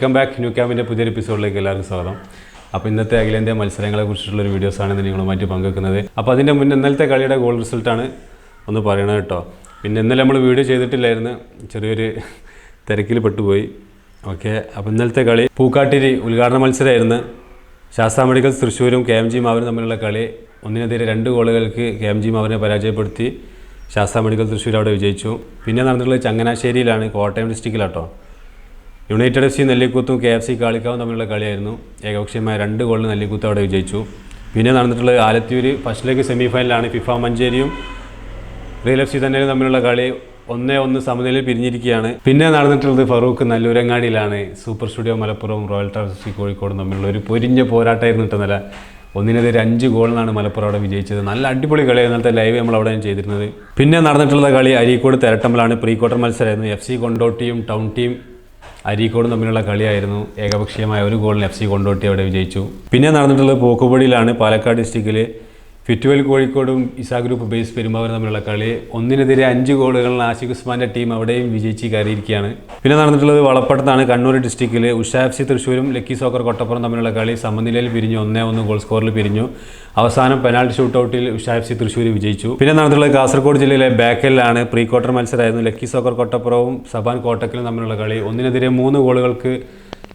Welcome back new ക്യാമ്പിൻ്റെ പുതിയൊരു എപ്പിസോഡിലേക്ക് എല്ലാവർക്കും സ്വാഗതം. അപ്പോൾ ഇന്നത്തെ അഖിലേന്ത്യാ മത്സരങ്ങളെ കുറിച്ചിട്ടുള്ളൊരു വീഡിയോസാണ് നിങ്ങളുമായിട്ട് പങ്കുവെക്കുന്നത്. അപ്പോൾ അതിൻ്റെ മുന്നേ ഇന്നലത്തെ കളിയുടെ ഗോൾ റിസൾട്ടാണ് ഒന്ന് പറയണത് കേട്ടോ. പിന്നെ ഇന്നലെ നമ്മൾ വീഡിയോ ചെയ്തിട്ടില്ലായിരുന്നു, ചെറിയൊരു തിരക്കിൽ പെട്ടുപോയി. ഓക്കെ, അപ്പോൾ ഇന്നലത്തെ കളി പൂക്കാട്ടിരി ഉദ്ഘാടന മത്സരമായിരുന്നു. ശാസ്താ മെഡിക്കൽസ് തൃശ്ശൂരും KMG മാവൂരും തമ്മിലുള്ള കളി 1-2 ഗോളുകൾക്ക് KMG മാവൂരിനെ പരാജയപ്പെടുത്തി ശാസ്താ മെഡിക്കൽ തൃശ്ശൂർ അവിടെ വിജയിച്ചു. പിന്നെ നടന്നിട്ടുള്ളത് ചങ്ങനാശ്ശേരിയിലാണ്, കോട്ടയം ഡിസ്ട്രിക്റ്റിലാട്ടോ. യുണൈറ്റഡ് FC നെല്ലിക്കുത്തും KFC കാളിക്കാവും തമ്മിലുള്ള കളിയായിരുന്നു. ഏകപക്ഷീയമായ 2 ഗോളിന് നെല്ലിക്കുത്ത് അവിടെ വിജയിച്ചു. പിന്നെ നടന്നിട്ടുള്ളത് ആലത്തൂർ ഫസ്റ്റ് ലെഗ് സെമിഫൈനലാണ്. ഫിഫ മഞ്ചേരിയും റിയൽ FC തന്നെ തമ്മിലുള്ള കളി 1-1 സമനിലയിൽ പിരിഞ്ഞിരിക്കുകയാണ്. പിന്നെ നടന്നിട്ടുള്ളത് ഫറൂഖ് നല്ലൂരങ്ങാടിയിലാണ്. സൂപ്പർ സ്റ്റുഡിയോ മലപ്പുറവും റോയൽ ട്രാവൽസ് FC കോഴിക്കോടും തമ്മിലുള്ള ഒരു പൊരിഞ്ഞ പോരാട്ടമായിരുന്നു കിട്ടുന്നില്ല. 1-5 ഗോളിനാണ് മലപ്പുറം അവിടെ വിജയിച്ചത്. നല്ല അടിപൊളി കളിയായിരുന്നു. ഇന്നത്തെ ലൈവ് നമ്മൾ അവിടെ ചെയ്തിരുന്നത്. പിന്നെ നടന്നിട്ടുള്ള കളി അരീക്കോട് തെരട്ടമ്പലാണ്. പ്രീ ക്വാർട്ടർ മത്സരമായിരുന്നു. FC കൊണ്ടോട്ടിയും ടൗൺ ടീം അരീക്കോടും തമ്മിലുള്ള കളിയായിരുന്നു. ഏകപക്ഷീയമായ 1 ഗോളിന് FC കൊണ്ടോട്ടി അവിടെ വിജയിച്ചു. പിന്നെ നടന്നിട്ടുള്ളത് പോക്കുപടിയിലാണ്. പാലക്കാട് ഡിസ്ട്രിക്റ്റിൽ ഫിറ്റ്വെൽ കോഴിക്കോടും ഇസാ ഗ്രൂപ്പ് ബേസ് പെരുമ്പാവൂരും തമ്മിലുള്ള കളി 1-5 ഗോളുകളിൽ ആഷിഖ് ഉസ്മാൻ്റെ ടീം അവിടെയും വിജയിച്ച് കയറിയിരിക്കുകയാണ്. പിന്നെ നടന്നിട്ടുള്ളത് വളപ്പട്ടത്താണ്. കണ്ണൂർ ഡിസ്ട്രിക്റ്റിൽ ഉഷാ FC തൃശ്ശൂരും ലക്കി സോക്കർ കൊട്ടപ്പുറം തമ്മിലുള്ള കളി സമനിലയിൽ പിരിഞ്ഞു. 1-1 ഗോൾ സ്കോറിൽ പിരിഞ്ഞു. അവസാനം പെനാൽറ്റി ഷൂട്ടൗട്ടിൽ ഉഷാ FC തൃശ്ശൂർ വിജയിച്ചു. പിന്നെ നടന്നിട്ടുള്ളത് കാസർഗോഡ് ജില്ലയിലെ ബേക്കലിലാണ്. പ്രീ ക്വാർട്ടർ മത്സരമായിരുന്നു. ലക്കി സോക്കർ കൊട്ടപ്പുറവും സബാൻ കോട്ടക്കലും തമ്മിലുള്ള കളി 1-3 ഗോളുകൾക്ക്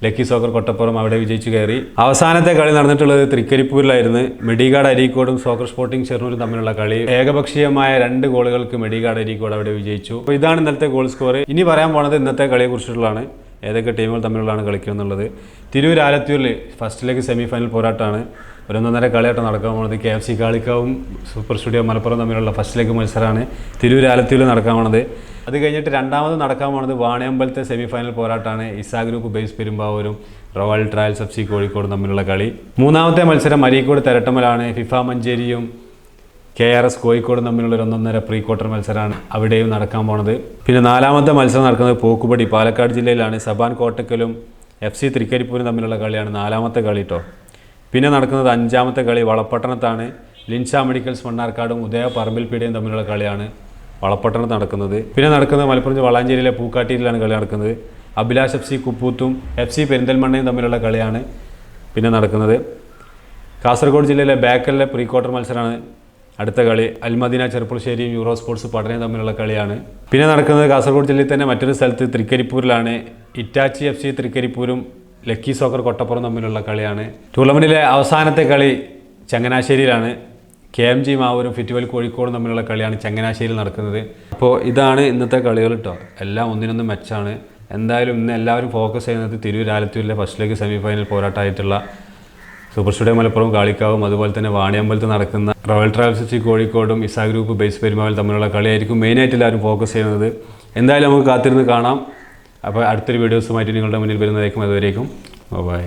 ലക്കി സോക്കർ കൊട്ടപ്പുറം അവിടെ വിജയിച്ചു കയറി. അവസാനത്തെ കളി നടന്നിട്ടുള്ളത് തൃക്കരിപ്പൂരിലായിരുന്നു. മെഡിഗാഡ് അരീക്കോടും സോക്കർ സ്പോർട്ടിംഗ് ഷെർണൂരും തമ്മിലുള്ള കളി ഏകപക്ഷീയമായ 2 ഗോളുകൾക്ക് മെഡിഗാഡ് അരീക്കോട് അവിടെ വിജയിച്ചു. അപ്പോൾ ഇതാണ് ഇന്നത്തെ ഗോൾ സ്കോർ. ഇനി പറയാൻ പോണത് ഇന്നത്തെ കളിയെ കുറിച്ചിട്ടുള്ളതാണ്. ഏതൊക്കെ ടീമുകൾ തമ്മിലുള്ളതാണ് കളിക്കുക എന്നുള്ളത്. തിരൂർ ആലത്തൂരിൽ ഫസ്റ്റ് ലെഗ് സെമിഫൈനൽ പോരാട്ടമാണ്. 1-1.5 കളിയാട്ടം നടക്കാൻ പോകുന്നത്. KFC കാളിക്കാവും സൂപ്പർ സ്റ്റുഡിയോ മലപ്പുറം തമ്മിലുള്ള ഫസ്റ്റ് ലെഗ് മത്സരമാണ് തിരൂർ ആലത്തൂരിൽ നടക്കാൻ പോകുന്നത്. അത് കഴിഞ്ഞിട്ട് രണ്ടാമത് നടക്കാൻ പോകുന്നത് വാണിയമ്പലത്തെ സെമിഫൈനൽ പോരാട്ടമാണ്. ഇസാ ഗ്രൂപ്പ് ബേസ് പെരുമ്പാവൂരും റോയൽ ട്രാവൽസ് FC കോഴിക്കോടും തമ്മിലുള്ള കളി. മൂന്നാമത്തെ മത്സരം അരീക്കോട് തെരട്ടമ്പലാണ്. ഫിഫ മഞ്ചേരിയും KRS കോഴിക്കോടും തമ്മിലുള്ള 1-1.5 പ്രീ ക്വാർട്ടർ മത്സരമാണ് അവിടെയും നടക്കാൻ പോണത്. പിന്നെ നാലാമത്തെ മത്സരം നടക്കുന്നത് പോക്കുപടി പാലക്കാട് ജില്ലയിലാണ്. സബാൻ കോട്ടക്കലും FC തൃക്കരിപ്പൂരും തമ്മിലുള്ള കളിയാണ് നാലാമത്തെ കളി കേട്ടോ. പിന്നെ നടക്കുന്നത് 5ാമത്തെ കളി വളപ്പട്ടണത്താണ്. ലിൻഷാ മെഡിക്കൽസ് മണ്ണാർക്കാടും ഉദയ പറമ്പിൽപീടിയും തമ്മിലുള്ള കളിയാണ് വളപ്പട്ടണത്ത് നടക്കുന്നത്. പിന്നെ നടക്കുന്നത് മലപ്പുറം വളാഞ്ചേരിയിലെ പൂക്കാട്ടിയിലാണ് കളി നടക്കുന്നത്. അഭിലാഷ് FC കുപ്പൂത്തും FC പെരിന്തൽമണ്ണയും തമ്മിലുള്ള കളിയാണ് പിന്നെ നടക്കുന്നത്. കാസർഗോഡ് ജില്ലയിലെ ബേക്കലിലെ പ്രീ ക്വാർട്ടർ മത്സരമാണ് അടുത്ത കളി. അൽമദീന ചെറുപ്പുളശ്ശേരിയും യൂറോ സ്പോർട്സ് പടനയും തമ്മിലുള്ള കളിയാണ്. പിന്നെ നടക്കുന്നത് കാസർഗോഡ് ജില്ലയിൽ തന്നെ മറ്റൊരു സ്ഥലത്ത് തൃക്കരിപ്പൂരിലാണ്. ഇറ്റാച്ചി FC തൃക്കരിപ്പൂരും ലക്കി സോക്കർ കൊട്ടപ്പുറം തമ്മിലുള്ള കളിയാണ്. ടൂർണമെൻറ്റിലെ അവസാനത്തെ കളി ചങ്ങനാശ്ശേരിയിലാണ്. KMG മാവൂരും ഫിറ്റ്വെൽ കോഴിക്കോടും തമ്മിലുള്ള കളിയാണ് ചങ്ങനാശ്ശേരിയിൽ നടക്കുന്നത്. അപ്പോൾ ഇതാണ് ഇന്നത്തെ കളികൾ കേട്ടോ. എല്ലാം 1-1 മെച്ചാണ്. എന്തായാലും ഇന്ന് എല്ലാവരും ഫോക്കസ് ചെയ്യുന്നത് തിരൂർ ആലത്തൂരിലെ ഫസ്റ്റ് ലെഗ് സെമിഫൈനൽ പോരാട്ടമായിട്ടുള്ള സൂപ്പർ സ്റ്റുഡിയോ മലപ്പുറം കാളിക്കാവും അതുപോലെ തന്നെ വാണിയമ്പലത്ത് നടക്കുന്ന റോയൽ ട്രാവൽസ് FC കോഴിക്കോടും ഇസാ ഗ്രൂപ്പ് ബേസ് പെരുമ്പാവൂരും തമ്മിലുള്ള കളിയായിരിക്കും മെയിനായിട്ട് എല്ലാവരും ഫോക്കസ് ചെയ്യുന്നത്. എന്തായാലും നമുക്ക് കാത്തിരുന്ന് കാണാം. അപ്പോൾ അടുത്തൊരു വീഡിയോസുമായിട്ട് നിങ്ങളുടെ മുന്നിൽ വരുന്നതായിരിക്കും. അതുവരേക്കും ബൈ.